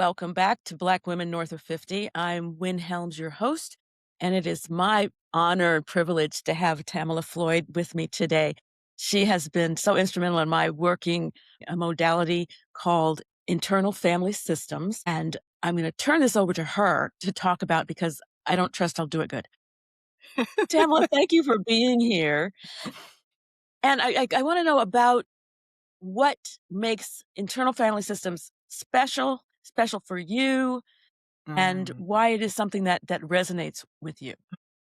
Welcome back to Black Women North of 50. I'm Wynn Helms, your host, and it is my honor and privilege to have Tamela Floyd with me today. She has been so instrumental in my working a modality called internal family systems. And I'm going to turn this over to her to talk about because I don't trust I'll do it good. Tamela, thank you for being here. And I want to know about what makes internal family systems special for you, and Mm, why it is something that resonates with you.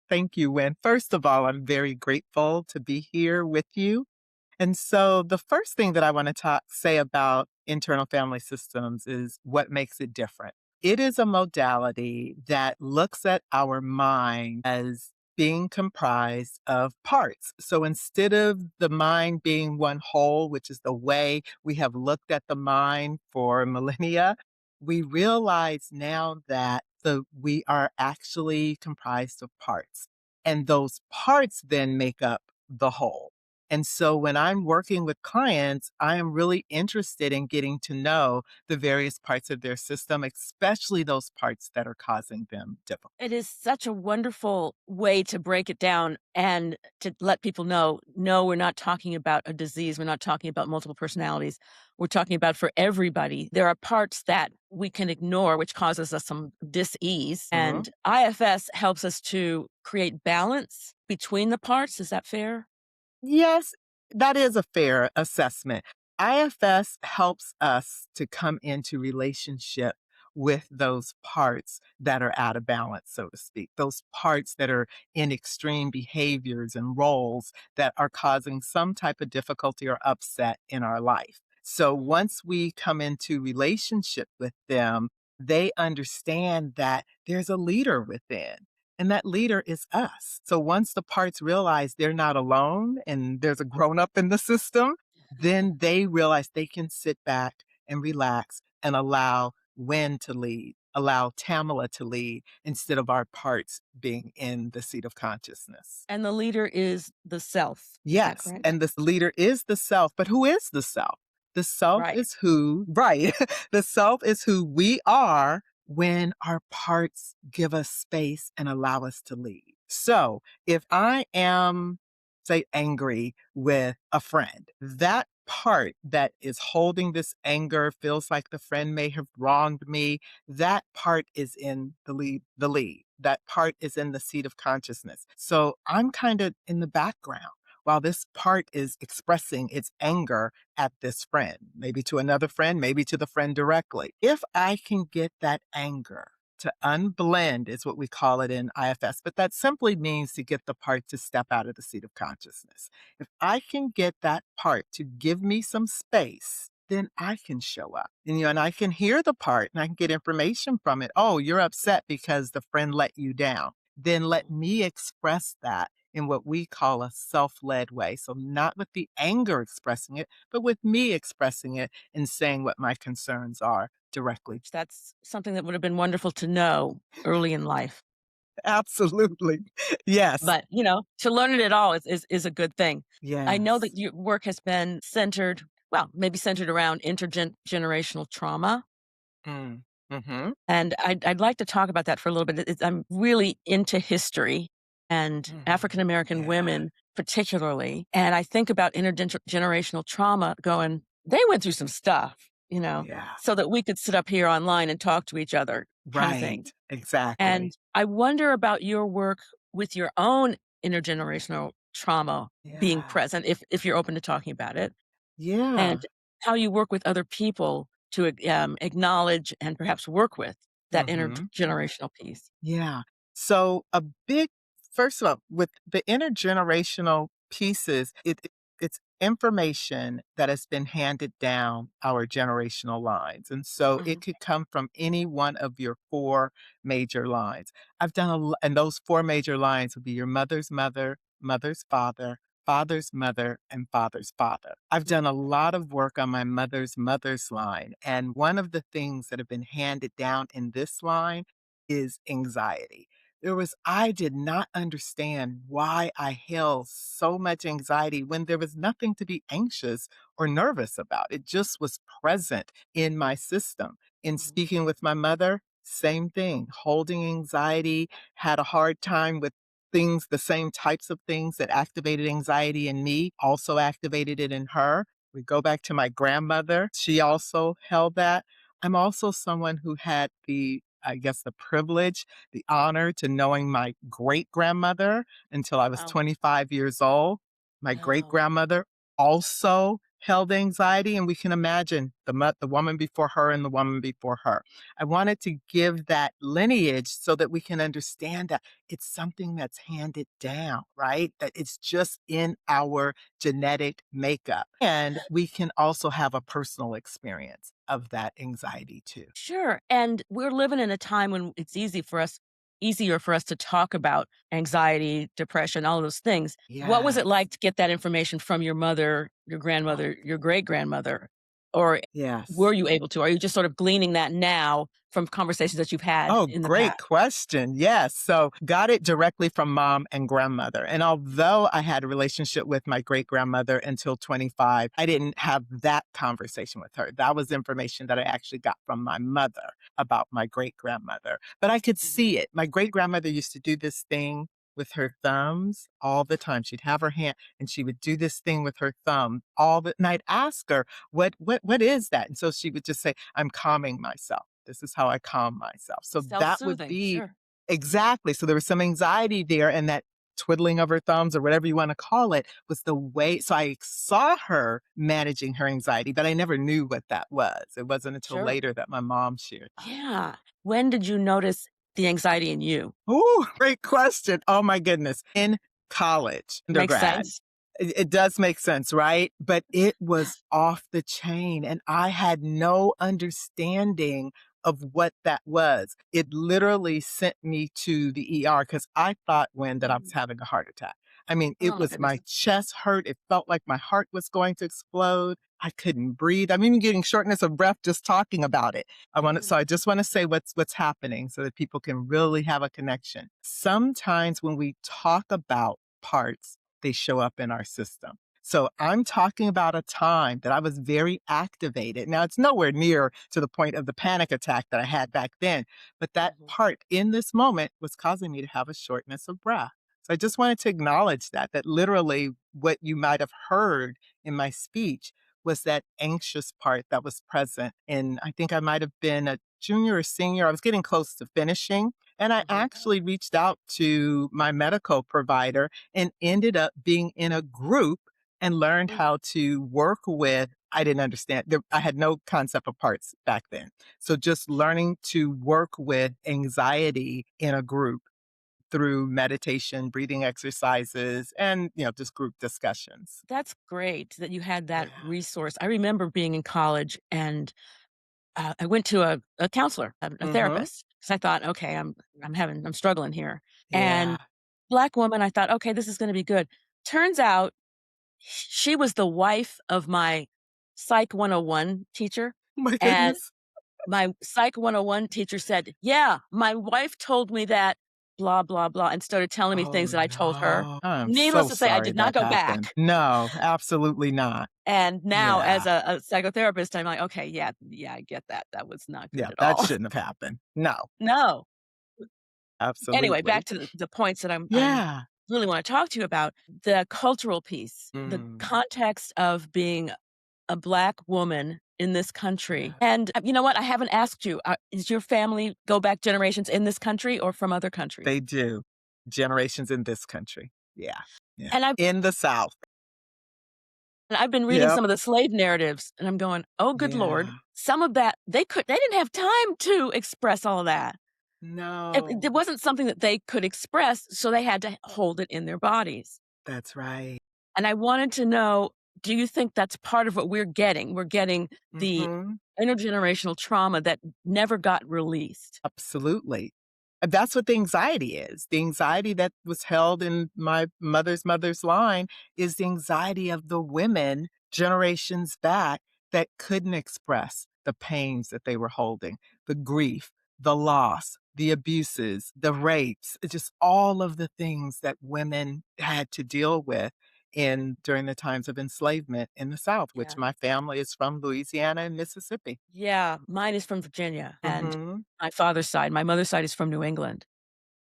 Thank you, Wen. First of all, I'm very grateful to be here with you. And so the first thing that I want to say about internal family systems is what makes it different. It is a modality that looks at our mind as being comprised of parts. So instead of the mind being one whole, which is the way we have looked at the mind for millennia, we realize now that we are actually comprised of parts. And those parts then make up the whole. And so when I'm working with clients, I am really interested in getting to know the various parts of their system, especially those parts that are causing them difficulty. It is such a wonderful way to break it down and to let people know, no, we're not talking about a disease. We're not talking about multiple personalities. We're talking about for everybody. There are parts that we can ignore, which causes us some dis-ease. Mhm. And IFS helps us to create balance between the parts. Is that fair? Yes, that is a fair assessment. IFS helps us to come into relationship with those parts that are out of balance, so to speak, those parts that are in extreme behaviors and roles that are causing some type of difficulty or upset in our life. So once we come into relationship with them, they understand that there's a leader within. And that leader is us. So once the parts realize they're not alone and there's a grown up in the system, then they realize they can sit back and relax and allow Wen to lead, allow Tamala to lead instead of our parts being in the seat of consciousness. And the leader is the self. Is that Yes, correct? and this leader is the self, but who is the self? The self Right. is who, right? The self is who we are when our parts give us space and allow us to lead. So if I am, say, angry with a friend, that part that is holding this anger feels like the friend may have wronged me. That part is in the lead. That part is in the seat of consciousness. So I'm kind of in the background while this part is expressing its anger at this friend, maybe to another friend, maybe to the friend directly. If I can get that anger to unblend, is what we call it in IFS, but that simply means to get the part to step out of the seat of consciousness. If I can get that part to give me some space, then I can show up. And I can hear the part and I can get information from it. Oh, you're upset because the friend let you down. Then let me express that in what we call a self-led way. So not with the anger expressing it, but with me expressing it and saying what my concerns are directly. That's something that would have been wonderful to know early in life. Absolutely. Yes. But, to learn it at all is a good thing. I know that Yes. your work has been centered, well, maybe centered around intergenerational trauma. Mm. Mhm. And I'd like to talk about that for a little bit. I'm really into history and Mhm. African American Yeah. women, particularly. And I think about intergenerational trauma going, they went through some stuff, Yeah. so that we could sit up here online and talk to each other, kind of thing. Right. Exactly. And I wonder about your work with your own intergenerational trauma being Yeah. present, if you're open to talking about it, Yeah. and how you work with other people to acknowledge and perhaps work with that Mhm. intergenerational piece. Yeah. So a big first of all, with the intergenerational pieces, it's information that has been handed down our generational lines. And so it Mhm. could come from any one of your four major lines. And those four major lines would be your mother's mother, mother's father, father's mother, and father's father. I've done a lot of work on my mother's mother's line. And one of the things that have been handed down in this line is anxiety. I did not understand why I held so much anxiety when there was nothing to be anxious or nervous about. It just was present in my system. In Mhm. speaking with my mother, same thing, holding anxiety, had a hard time with things, the same types of things that activated anxiety in me, also activated it in her. We go back to my grandmother. She also held that. I'm also someone who had I guess, the privilege, the honor to knowing my great grandmother until I was Wow. 25 years old. My great Wow. grandmother also held anxiety, and we can imagine the woman before her and the woman before her. I wanted to give that lineage so that we can understand that it's something that's handed down, right? That it's just in our genetic makeup. And we can also have a personal experience of that anxiety too. Sure, and we're living in a time when it's easier for us to talk about anxiety, depression, all of those things. What was it Yes. like to get that information from your mother, your grandmother, your great-grandmother? Or Yes. were you able to? Are you just sort of gleaning that now from conversations that you've had Oh, in the great past? question. Yes. So got it directly from mom and grandmother. And although I had a relationship with my great grandmother until 25, I didn't have that conversation with her. That was information that I actually got from my mother about my great grandmother. But I could Mhm. see it. My great grandmother used to do this thing with her thumbs all the time. She'd have her hand and she would do this thing with her thumb and I'd ask her, what is that? And so she would just say, I'm calming myself. This is how I calm myself. So that would Self-soothing, be sure, exactly. So there was some anxiety there, and that twiddling of her thumbs or whatever you want to call it was the way. So I saw her managing her anxiety, but I never knew what that was. It wasn't until sure. later that my mom shared that. Yeah. When did you notice the anxiety in you? Ooh, great question. Oh my goodness. In college, Makes undergrad, sense? it does make sense, right? But it was off the chain, and I had no understanding of what that was. It literally sent me to the ER because I thought when that I was Mm. having a heart attack. I mean, it Oh my was goodness. my chest hurt. It felt like my heart was going to explode. I couldn't breathe. I'm even getting shortness of breath just talking about it. Mhm. So I just want to say what's happening so that people can really have a connection. Sometimes when we talk about parts, they show up in our system. So I'm talking about a time that I was very activated. Now it's nowhere near to the point of the panic attack that I had back then, but that Mhm. part in this moment was causing me to have a shortness of breath. So I just wanted to acknowledge that literally what you might have heard in my speech was that anxious part that was present. And I think I might have been a junior or senior. I was getting close to finishing. And I Mhm. actually reached out to my medical provider and ended up being in a group and learned Mm. how to work with. I didn't understand. I had no concept of parts back then. So just Sure. learning to work with anxiety in a group through meditation, breathing exercises, and just group discussions. That's great that you had that Yeah. resource. I remember being in college and, I went to a counselor, a Mm-hmm. therapist, 'cause I thought, "Okay, I'm struggling here." Yeah. And Black woman, I thought, "Okay, this is gonna be good." Turns out she was the wife of my Psych 101 teacher, Oh my and goodness. my Psych 101 teacher said, "Yeah, my wife told me that blah, blah, blah," and started telling me Oh things that I told her. no. I'm Needless so to say, I sorry did not that go happened. back. No, absolutely not. And now Yeah. as a psychotherapist, I'm like, "Okay, yeah, yeah, I get that. That was not good Yeah, at that all." shouldn't have happened. No, No. Anyway, back absolutely. to the points that I'm Yeah. really wanna talk to you about. The cultural piece, the Mm, context of being a Black woman in this country. yeah. And, you know what? I haven't asked you, is your family go back generations in this country or from other countries? They do. Generations in this country. Yeah. Yeah. And In the South. I've been reading Yep. some of the slave narratives, and I'm going, "Oh, good lord." Yeah. Some of that, they didn't have time to express all of that. It No. wasn't something that they could express, so they had to hold it in their bodies. That's right. And I wanted to know, do you think that's part of what we're getting? We're getting the Mhm. intergenerational trauma that never got released. Absolutely. And that's what the anxiety is. The anxiety that was held in my mother's line is the anxiety of the women generations back that couldn't express the pains that they were holding, the grief, the loss, the abuses, the rapes, just all of the things that women had to deal with in during the times of enslavement in the South, which Yeah. my family is from Louisiana and Mississippi. Yeah, mine is from Virginia, and Mhm. my father's side my mother's side is from New England,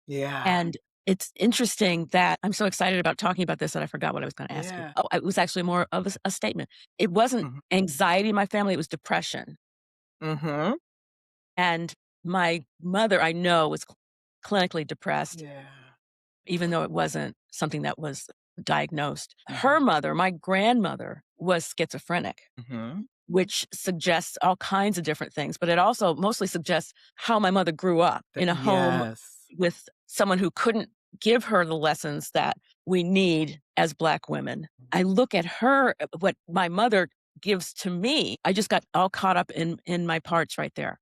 Yeah. and it's interesting that I'm so excited about talking about this that I forgot what I was gonna ask you. Yeah. Oh, it was actually more of a statement. It wasn't Mhm. anxiety in my family, it was depression, Mhm. and my mother, I know, was clinically depressed, Yeah. even though it wasn't something that was diagnosed. Her Mhm. mother, my grandmother, was schizophrenic, Mhm. which suggests all kinds of different things, but it also mostly suggests how my mother grew up in a home Yes. with someone who couldn't give her the lessons that we need as Black women. I look at her, what my mother gives to me, I just got all caught up in my parts right there.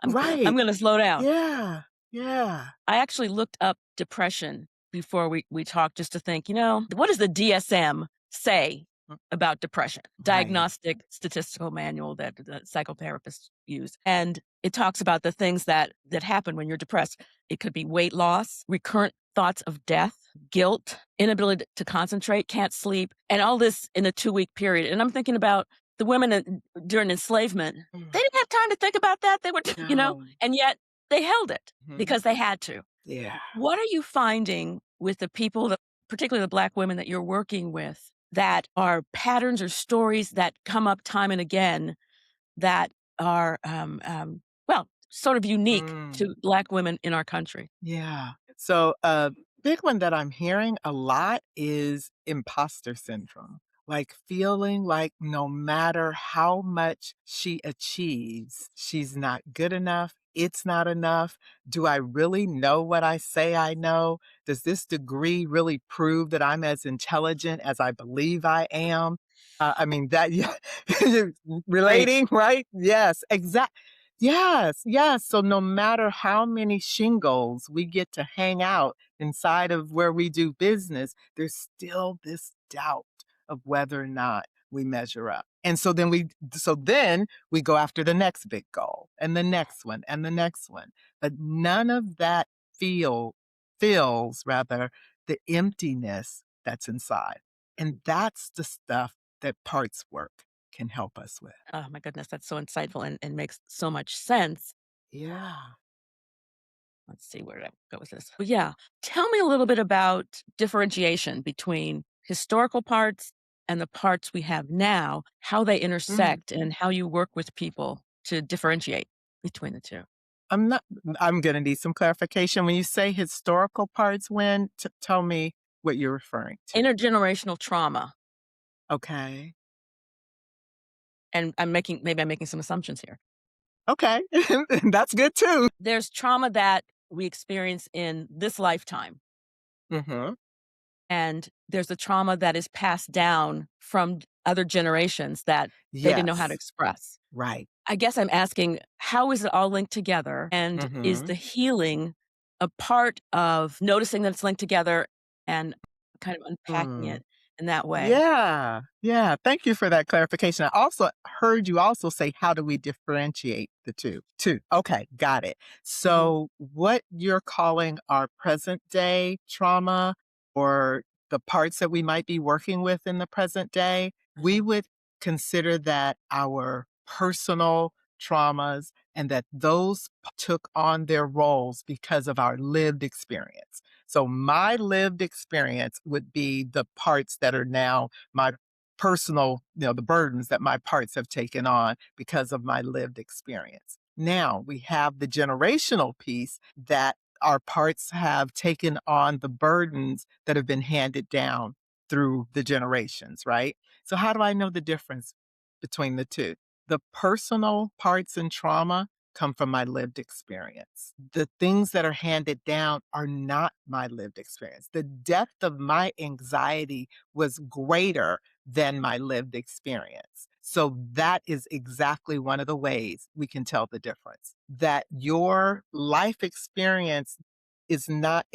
I'm Right. gonna slow down. Yeah. Yeah. I actually looked up depression before we talked just to think, what does the DSM say Mm, about depression? right. Diagnostic Statistical Manual that the psychotherapists use. And it talks about the things that happen when you're depressed. It could be weight loss, recurrent thoughts of death, guilt, inability to concentrate, can't sleep, and all this in a 2-week period. And I'm thinking about the women during enslavement. They Mm, didn't have time to think about that. They were, no. and yet they held it Mhm. because they had to. Yeah. What are you finding with the people that particularly the Black women that you're working with that are patterns or stories that come up time and again that are, well, sort of unique Mm. to Black women in our country? Yeah. So, a big one that I'm hearing a lot is imposter syndrome. Like feeling like no matter how much she achieves, she's not good enough. It's not enough. Do I really know what I say I know? Does this degree really prove that I'm as intelligent as I believe I am? I mean, that, yeah, Preach. relating, right? Yes, exactly. Yes, yes. So no matter how many shingles we get to hang out inside of where we do business, there's still this doubt of whether or not we measure up. And so then we go after the next big goal and the next one and the next one. But none of that feel fills rather the emptiness that's inside. And that's the stuff that parts work can help us with. Oh my goodness, that's so insightful and makes so much sense. Yeah. Let's see, where did I go with this? But yeah, tell me a little bit about differentiation between historical parts and the parts we have now, how they Mm. intersect, and how you work with people to differentiate between the two. I'm not I'm gonna need some clarification. When you say historical parts when, tell me what you're referring to. Intergenerational trauma, Okay. and maybe I'm making some assumptions here. Okay. That's good too. There's trauma that we experience in this lifetime, Mhm. and there's the trauma that is passed down from other generations that they didn't know how to Yes. express. Right. I guess I'm asking, how is it all linked together? And is the Mhm. healing a part of noticing that it's linked together and kind of unpacking Mm. it in that way? Yeah, yeah, thank you for that clarification. I also heard you also say, "How do we differentiate the 2?" 2, okay, got it. Mhm, So, what you're calling our present day trauma or the parts that we might be working with in the present day, we uh-huh, would consider that our personal traumas and that those took on their roles because of our lived experience. So my lived experience would be the parts that are now my personal, the burdens that my parts have taken on because of my lived experience. Now we have the generational piece that our parts have taken on the burdens that have been handed down through the generations, right? So how do I know the difference between the two? The personal parts and trauma come from my lived experience. The things that are handed down are not my lived experience. The depth of my anxiety was greater than my lived experience. So that is exactly one of the ways we can tell the difference. That your life experience is not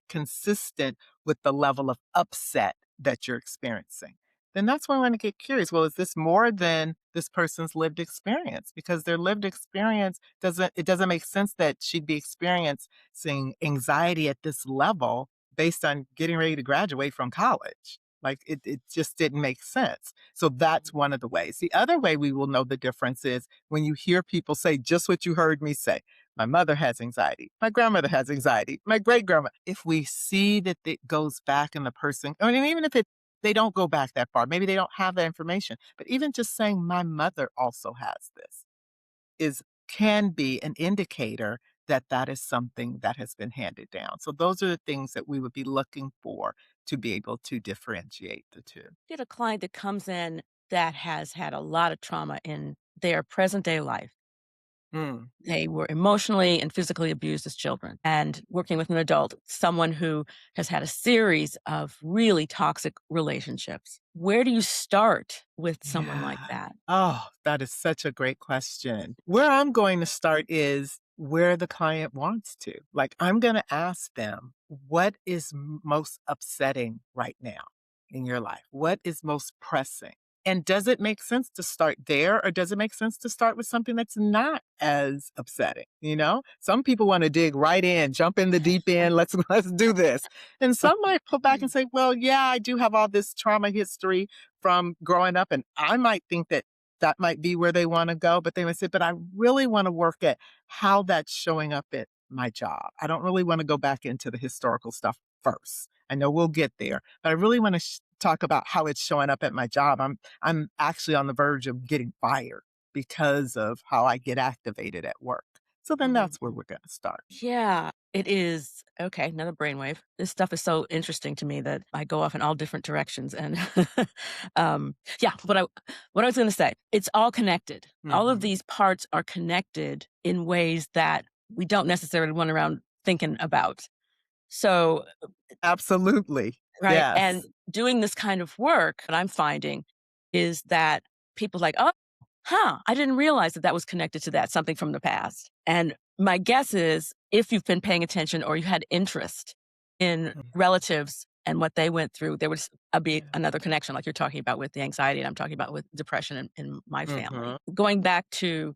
consistent with the level of upset that you're experiencing. then that's when I want to get curious. Well, is this more than this person's lived experience? Because their lived experience doesn't make sense that she'd be experiencing anxiety at this level based on getting ready to graduate from college. Like it just didn't make sense. So that's one of the ways. The other way we will know the difference is when you hear people say just what you heard me say. My mother has anxiety. My grandmother has anxiety. My great grandma. If we see that it goes back in the person, I mean, even if they don't go back that far, maybe they don't have that information. But even just saying my mother also has this is can be an indicator that that is something that has been handed down. So those are the things that we would be looking for to be able to differentiate the two. Get a client that comes in that has had a lot of trauma in their present day life. Mm. They were emotionally and physically abused as children, and working with an adult, someone who has had a series of really toxic relationships. Where do you start with someone like Yeah. that? Oh, that is such a great question. Where I'm going to start is where the client wants to. Like, I'm going to ask them, what is most upsetting right now in your life? What is most pressing? And does it make sense to start there or does it make sense to start with something that's not as upsetting? You know, some people want to dig right in, jump in the deep end, let's do this. And some might pull back and say, well, yeah, I do have all this trauma history from growing up. And I might think that that might be where they want to go, but they would say, but I really want to work at how that's showing up at my job. I don't really want to go back into the historical stuff first. I know we'll get there, but I really want to talk about how it's showing up at my job. I'm actually on the verge of getting fired because of how I get activated at work. So then that's where we're going to start. Yeah, it is. Okay, another brainwave. This stuff is so interesting to me that I go off in all different directions. And yeah, what I was going to say, it's all connected. All of Hmm. these parts are connected in ways that we don't necessarily run around thinking about. So, Absolutely. right, and Yes. doing this kind of work, what I'm finding is that people like, oh, huh, I didn't realize that that was connected to that, something from the past. And my guess is if you've been paying attention or you had interest in Mhm. relatives and what they went through, there was Yeah. another connection, like you're talking about with the anxiety, and I'm talking about with depression in my family. Hmm. Going back to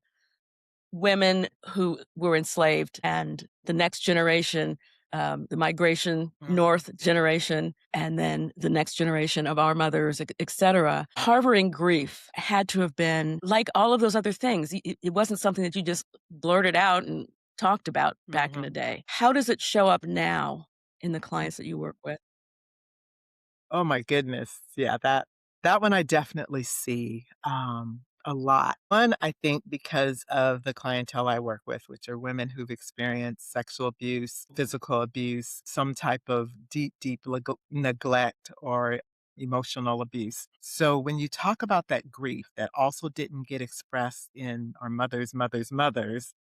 women who were enslaved and the next generation, the migration north generation, and then the next generation of our mothers, et cetera. Harboring grief had to have been like all of those other things. It wasn't something that you just blurted out and talked about back in the Hmm. day. How does it show up now in the clients that you work with? Oh my goodness. Yeah, that one I definitely see, a lot. One, I think because of the clientele I work with, which are women who've experienced sexual abuse, physical abuse, some type of deep, deep neglect or emotional abuse. So when you talk about that grief that also didn't get expressed in our mothers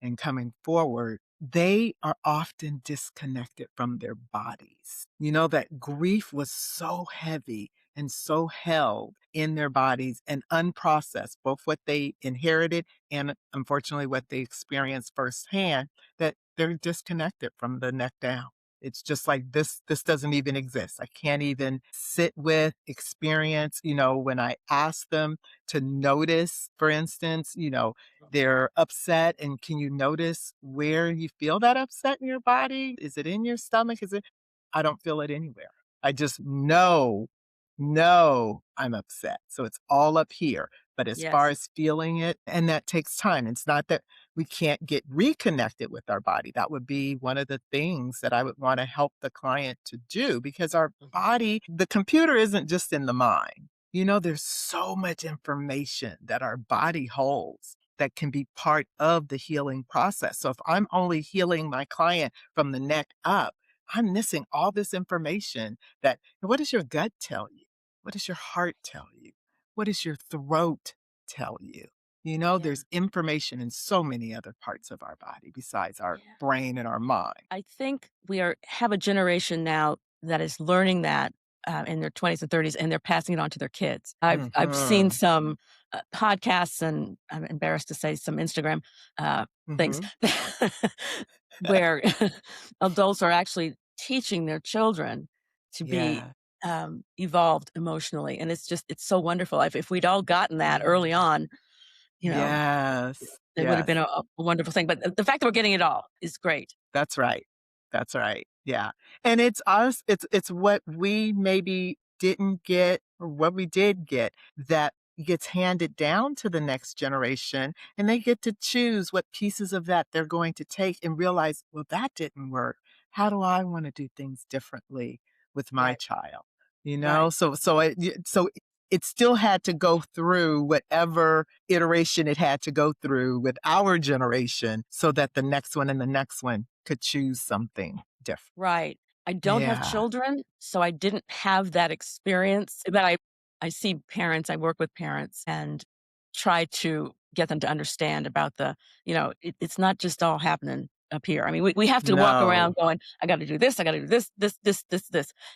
and coming forward, they are often disconnected from their bodies. You know, that grief was so heavy and so held in their bodies and unprocessed, both what they inherited and unfortunately what they experienced firsthand, that they're disconnected from the neck down. It's just like this doesn't even exist. I can't even sit with, experience, when I ask them to notice, for instance, they're upset and can you notice where you feel that upset in your body? Is it in your stomach? Is it I don't feel it anywhere. I just know I'm upset. So it's all up here. But as far Yes. as feeling it, and that takes time. It's not that we can't get reconnected with our body. That would be one of the things that I would want to help the client to do because our Mhm. body, the computer isn't just in the mind. There's so much information that our body holds that can be part of the healing process. So if I'm only healing my client from the neck up, I'm missing all this information that what does your gut tell you? What does your heart tell you? What does your throat tell you? Yeah. There's information in so many other parts of our body besides our Yeah. brain and our mind. I think we have a generation now that is learning that, in their 20s and 30s, and they're passing it on to their kids. I've seen Mhm. some, podcasts, and I'm embarrassed to say some Instagram, things Mhm. where adults are actually teaching their children to be, Yeah. evolved emotionally, and it's so wonderful. If we'd all gotten that early Mm. on, you know, Yes, it would have been yes. a wonderful thing, but the fact that we're getting it all is great. That's right. That's right. Yeah. And it's us, it's what we maybe didn't get or what we did get that gets handed down to the next generation, and they get to choose what pieces of that they're going to take and realize, well, that didn't work. How do I want to do things differently with my Right, child? You know, right. so it still had to go through whatever iteration it had to go through with our generation so that the next one and the next one could choose something different. Right. I don't have Yeah. children, so I didn't have that experience, but I see parents, I work with parents and try to get them to understand about it's not just all happening up here. I mean, we have to walk around No. going, I got to do this, I got to do this.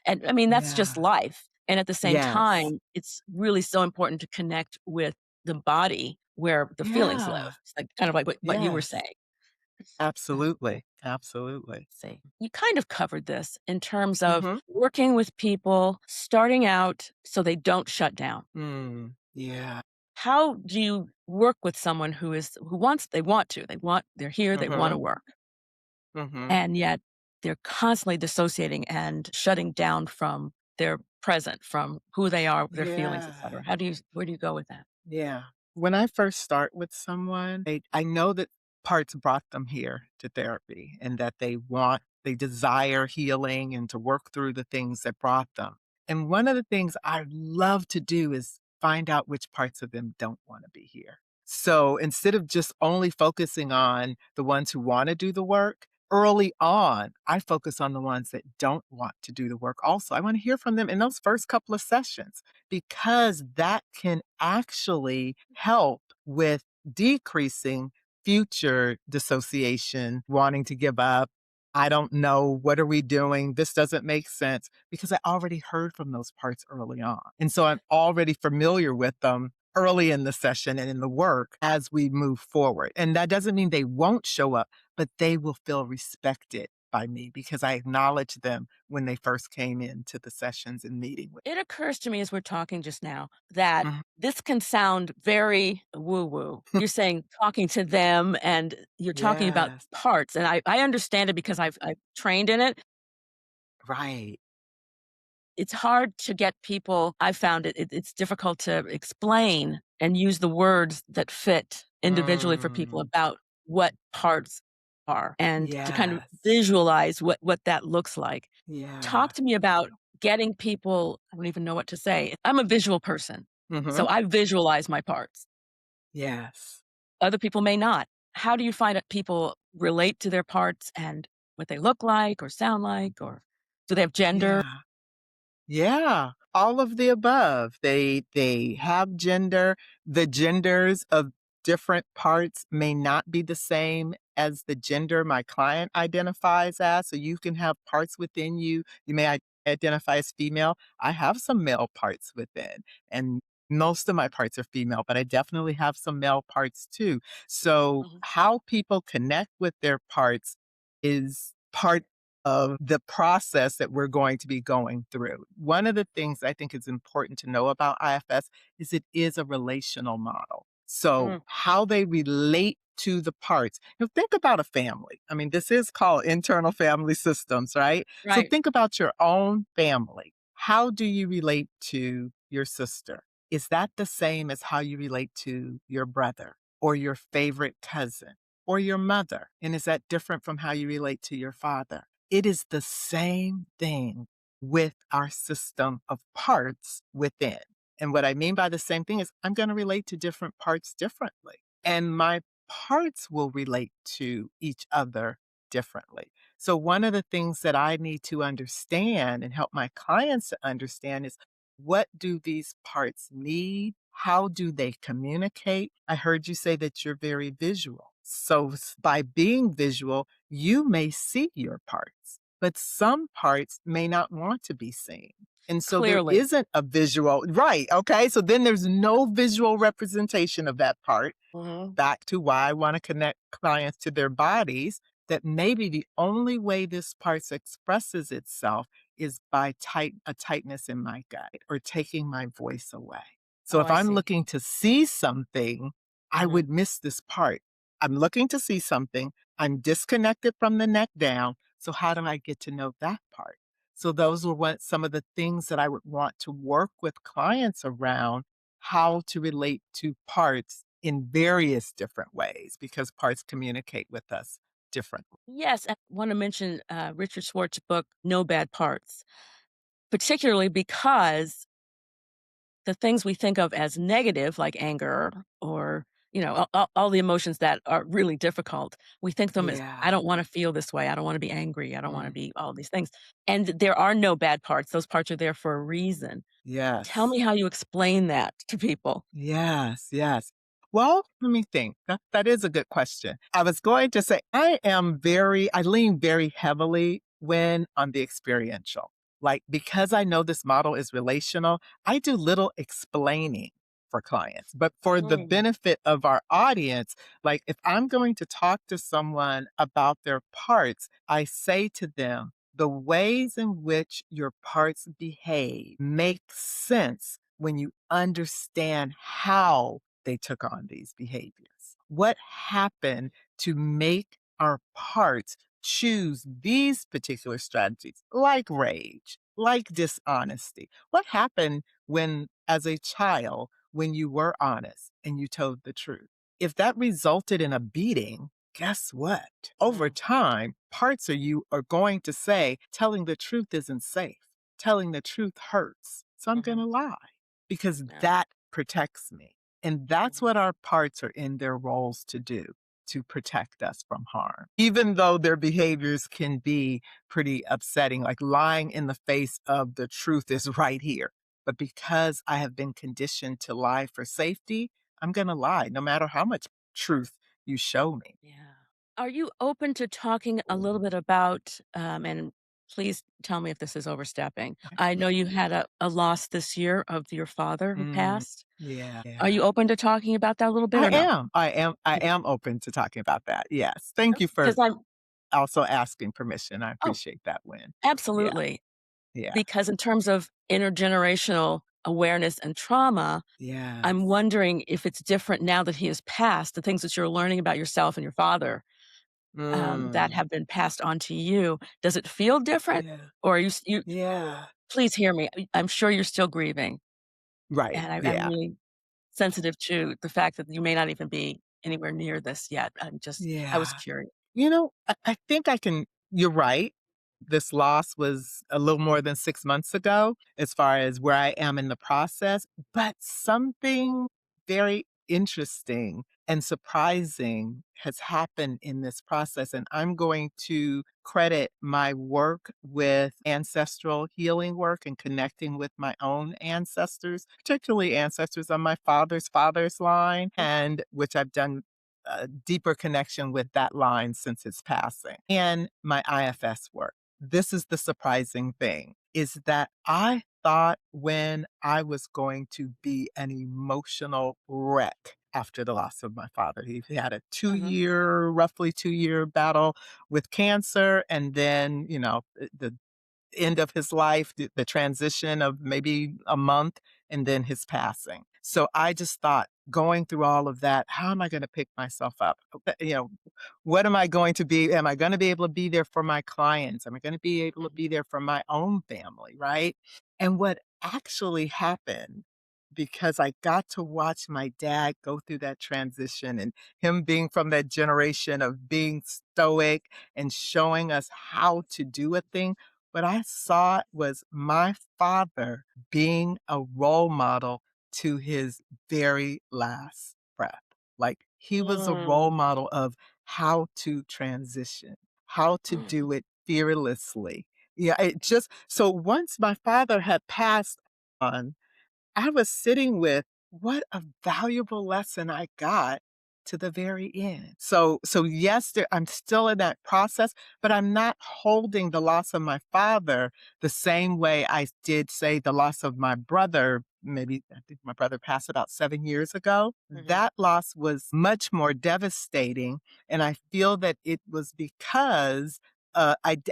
And I mean, that's just Yeah. life. And at the same Yes. time, it's really so important to connect with the body where the feelings live. Yeah. It's like kind of like what you were Yes. saying. Absolutely. Absolutely. See. You kind of covered this in terms of Mhm. working with people starting out so they don't shut down. Mm. Yeah. How do you work with someone they're here, they want to Mhm. work, Mhm. and yet they're constantly dissociating and shutting down from their present, from who they are, their feelings, Yeah. etc. Where do you go with that? Yeah. When I first start with someone, I know that parts brought them here to therapy and that they desire healing and to work through the things that brought them. And one of the things I love to do is find out which parts of them don't want to be here. So instead of just only focusing on the ones who want to do the work, early on, I focus on the ones that don't want to do the work also. I want to hear from them in those first couple of sessions because that can actually help with decreasing future dissociation, wanting to give up. I don't know. What are we doing? This doesn't make sense because I already heard from those parts early on. And so I'm already familiar with them early in the session and in the work as we move forward. And that doesn't mean they won't show up, but they will feel respected by me because I acknowledged them when they first came into the sessions and meeting with. It occurs to me as we're talking just now that Mhm. this can sound very woo woo. You're saying talking to them and you're talking about Yes, parts. And I understand it because I've trained in it. right. It's hard to get people. I found it's difficult to explain and use the words that fit individually for people Mm, about what parts are and to kind of yes, visualize what that looks like. yeah. Talk to me about getting people. I don't even know what to say. I'm a visual person, so Mhm, I visualize my parts. yes, Other people may not. How do you find that people relate to their parts and what they look like or sound like, or do they have gender? yeah. Yeah, all of the above. They have gender. The genders of different parts may not be the same as the gender my client identifies as. So you can have parts within you. You may identify as female. I have some male parts within, and most of my parts are female, but I definitely have some male parts too. So Mhm. how people connect with their parts is part of the process that we're going to be going through. One of the things I think is important to know about IFS is it is a relational model. So, Mm, how they relate to the parts. Think about a family. I mean, this is called internal family systems, right? So, right. think about your own family. How do you relate to your sister? Is that the same as how you relate to your brother or your favorite cousin or your mother? And is that different from how you relate to your father? It is the same thing with our system of parts within. And what I mean by the same thing is I'm going to relate to different parts differently. And my parts will relate to each other differently. So, one of the things that I need to understand and help my clients to understand is what do these parts need? How do they communicate? I heard you say that you're very visual. So, by being visual, you may see your parts, but some parts may not want to be seen. And so there Clearly. isn't a visual, right? Okay. So then there's no visual representation of that part. Mhm. Back to why I want to connect clients to their bodies, that maybe the only way this part expresses itself is by a tightness in my gut or taking my voice away. So Oh, if I I'm see. looking to see something, I Mhm. would miss this part. I'm looking to see something. I'm disconnected from the neck down. So how do I get to know that part? So those were what some of the things that I would want to work with clients around, how to relate to parts in various different ways because parts communicate with us differently. Yes, I wanna mention, Richard Schwartz's book, No Bad Parts, particularly because the things we think of as negative, like anger or, all the emotions that are really difficult, we think them as, "I Yeah. don't wanna feel this way. I don't wanna be angry. I don't wanna Mm. be all these things." And there are no bad parts. Those parts are there for a reason. Tell Yes. me how you explain that to people. Yes, yes. Well, let me think. That is a good question. I was going to say I lean very heavily when on the experiential. Like, because I know this model is relational, I do little explaining for clients. But for the Mm, benefit of our audience, like if I'm going to talk to someone about their parts, I say to them, the ways in which your parts behave make sense when you understand how they took on these behaviors. What happened to make our parts choose these particular strategies, like rage, like dishonesty? What happened when, as a child, when you were honest and you told the truth? If that resulted in a beating, guess what? Over mm, time, parts of you are going to say, telling the truth isn't safe. Telling the truth hurts. So I'm going mhm, to lie because yeah, that protects me. And that's mhm, what our parts are in their roles to do, to protect us from harm. Even though their behaviors can be pretty upsetting, like lying in the face of the truth is right here. But because I have been conditioned to lie for safety, I'm going to lie no matter how much truth you show me. yeah. Are you open to talking a little bit about, and please tell me if this is overstepping. I know you had a loss this year of your father who Mm, passed. yeah. Are Yeah. you open to talking about that a little bit I or no? am. I Okay, am open to talking about that. Yes. Thank you for because I'm also asking permission. I oh, appreciate that win. Yeah. absolutely. Yeah. Because in terms of intergenerational awareness and trauma, I'm Yes. wondering if it's different now that he has passed, the things that you're learning about yourself and your father, that Mm. have been passed on to you. Does it feel different? Yeah. Or are you Yeah. please hear me. I'm sure you're still grieving, Right. and I'm Yeah. really sensitive to the fact that you may not even be anywhere near this yet. I was Yeah. curious. I think I can you're right. This loss was a little more than 6 months ago as far as where I am in the process, but something very interesting and surprising has happened in this process, and I'm going to credit my work with ancestral healing work and connecting with my own ancestors, particularly ancestors on my father's line, and which I've done a deeper connection with that line since his passing, and my IFS work. This is the surprising thing, is that I thought when I was going to be an emotional wreck after the loss of my father. He had a Mhm, roughly 2-year battle with cancer, and then, the end of his life, the transition of maybe a month, and then his passing. So I just thought, going through all of that, how am I going to pick myself up? What am I going to be? Am I going to be able to be there for my clients? Am I going to be able to mhm, be there for my own family? Right. And what actually happened, because I got to watch my dad go through that transition and him being from that generation of being stoic and showing us how to do a thing, what I saw was my father being a role model to his very last breath. Like he was a role mm, model of how to transition, how to mm, do it fearlessly. Yeah, it just so once my father had passed on, I was sitting with what a valuable lesson I got to the very end. So yes, I'm still in that process, but I'm not holding the loss of my father the same way I did, say, the loss of my brother. Maybe I think my brother passed about 7 years ago. mhm, That loss was much more devastating. And I feel that it was because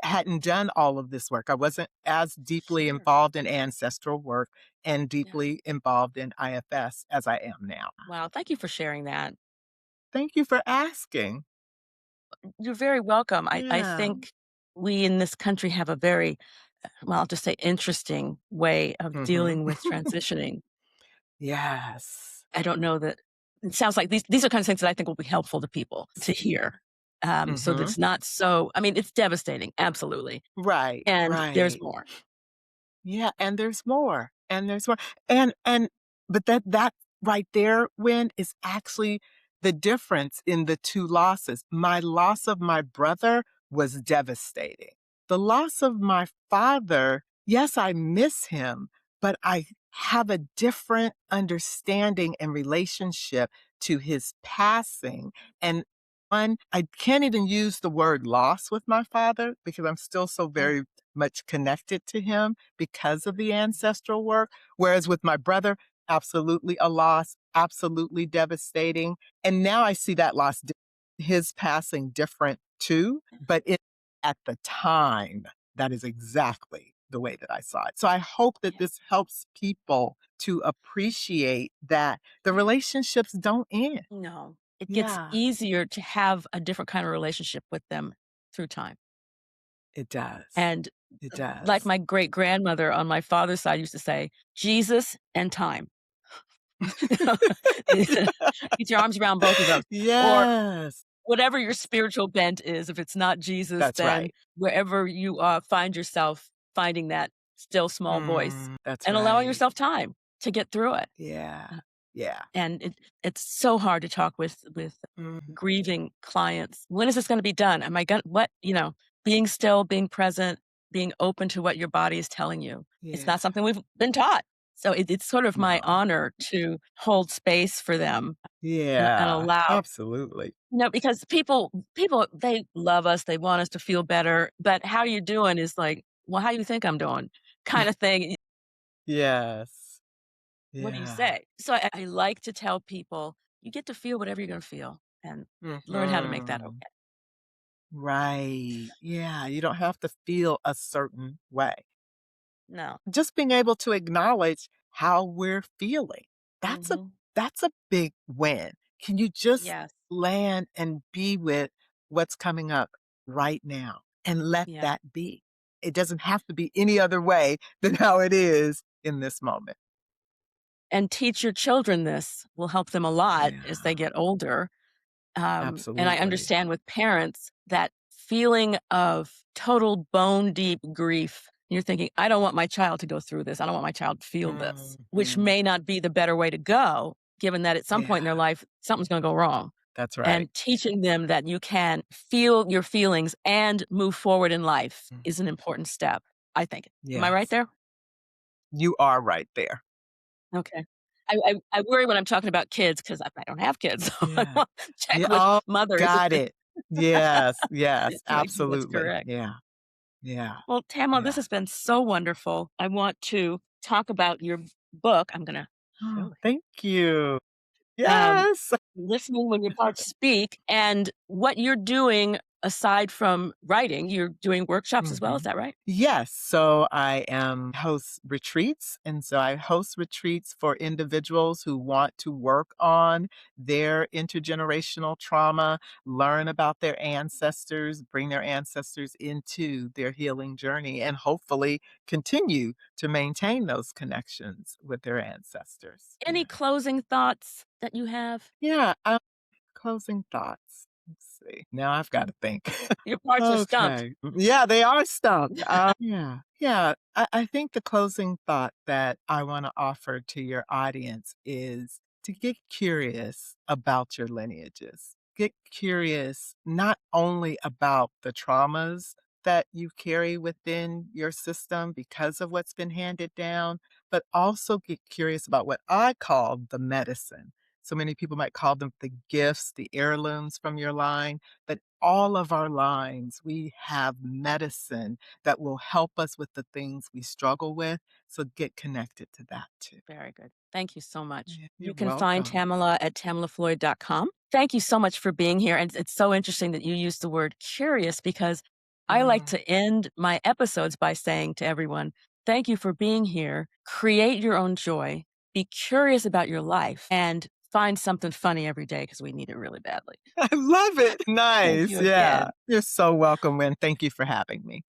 hadn't done all of this work. I wasn't as deeply Sure. involved in ancestral work and Yeah. deeply involved in IFS as I am now. Wow. Thank you for sharing that. Thank you for asking. You're very welcome. I Yeah. think we in this country have a very, well, I'll just say interesting way of Mhm. dealing with transitioning. Yes. I don't know that it sounds like these are kinds of things that I think will be helpful to people to hear. So that Mhm. it's not so, I mean, it's devastating, absolutely. Right, And there's right. more. Yeah, and there's more, and there's more, and but that right there, Win, is actually the difference in the 2 losses. My loss of my brother was devastating. The loss of my father, yes, I miss him, but I have a different understanding and relationship to his passing, and one, I can't even use the word loss with my father because I'm still so Yeah. very much connected to him because of the ancestral work. Whereas with my brother, absolutely a loss, absolutely devastating. And now I see that loss, his passing different too, but at the time, that is exactly the way that I saw it. So I hope that Yeah. this helps people to appreciate that the Yeah. relationships don't end. No, it gets Yeah, easier to have a different kind of relationship with them through time. it does. And It like does. my great grandmother on my father's side used to say, Jesus and time. Get your arms around both of those. Or Yes, whatever your spiritual bent is, if it's not Jesus, that's then right. wherever you find yourself finding that still small voice That's and allowing right. yourself time to get through it. Yeah, Uh, yeah. And it's so hard to talk with Mhm. grieving clients. When is this going to be done? Am I going to, what, being still, being present, being open to what your body is telling you. It's Yeah. not something we've been taught. So it's sort of my No. honor to hold space for them and Yeah, allow, absolutely. because people they love us, they want us to feel better, but how you doing is like, well, how you think I'm doing, kind of thing. Yes. What do you Yeah. say? So I like to tell people you get to feel whatever you're going to feel and learn how to make that Mhm. okay. Right. Yeah, you don't have to feel a certain way. No. Just being able to acknowledge how we're feeling. That's a Hmm. that's a big win. Can you just Yes. land and be with what's coming up right now and let Yeah. that be? It doesn't have to be any other way than how it is in this moment. And teach your children this will help them a lot as they Yeah, get older. And I absolutely. understand with parents that feeling of total bone deep grief. You're thinking, I don't want my child to go through this. I don't want my child to feel this, which Mhm. may not be the better way to go, given that at some point in their Yeah, life, something's going to go wrong. that's right. And teaching them that you can feel your feelings and move forward in life Mm, is an important step, I think. Am I right yes, there? you are right there. Okay. I worry when I'm talking about kids because I don't have kids, so I Yeah. want to check Yeah, with oh, mothers got it. Yes, to yes, make sure that's absolutely. correct. Yeah, yeah, Well, Tamala, this yeah. has been so wonderful. I want to talk about your book. I'm gonna Oh, show thank you. you. Yes. Listening when your parts speak and what you're doing aside from writing, you're doing workshops as well, is Mhm. that right? Yes, so I am host retreats, and so I host retreats for individuals who want to work on their intergenerational trauma, learn about their ancestors, bring their ancestors into their healing journey, and hopefully continue to maintain those connections with their ancestors. Any Yeah. closing thoughts that you have? Yeah, closing thoughts. Let's see. Now I've got to think. Your parts are stumped. Okay. Yeah, they are stumped. Yeah. Yeah. I think the closing thought that I want to offer to your audience is to get curious about your lineages. Get curious not only about the traumas that you carry within your system because of what's been handed down, but also get curious about what I call the medicine. So many people might call them the gifts, the heirlooms from your line, but all of our lines, we have medicine that will help us with the things we struggle with. So get connected to that too. Very good. Thank you so much. Yeah, you're You can find welcome. Tamala at tamalafloyd.com. Thank you so much for being here. And it's so interesting that you used the word curious because I like Mm. to end my episodes by saying to everyone, thank you for being here. Create your own joy. Be curious about your life and find something funny every day because we need it really badly. I love it. Thank Nice. you Yeah. again. You're so welcome, and thank you for having me.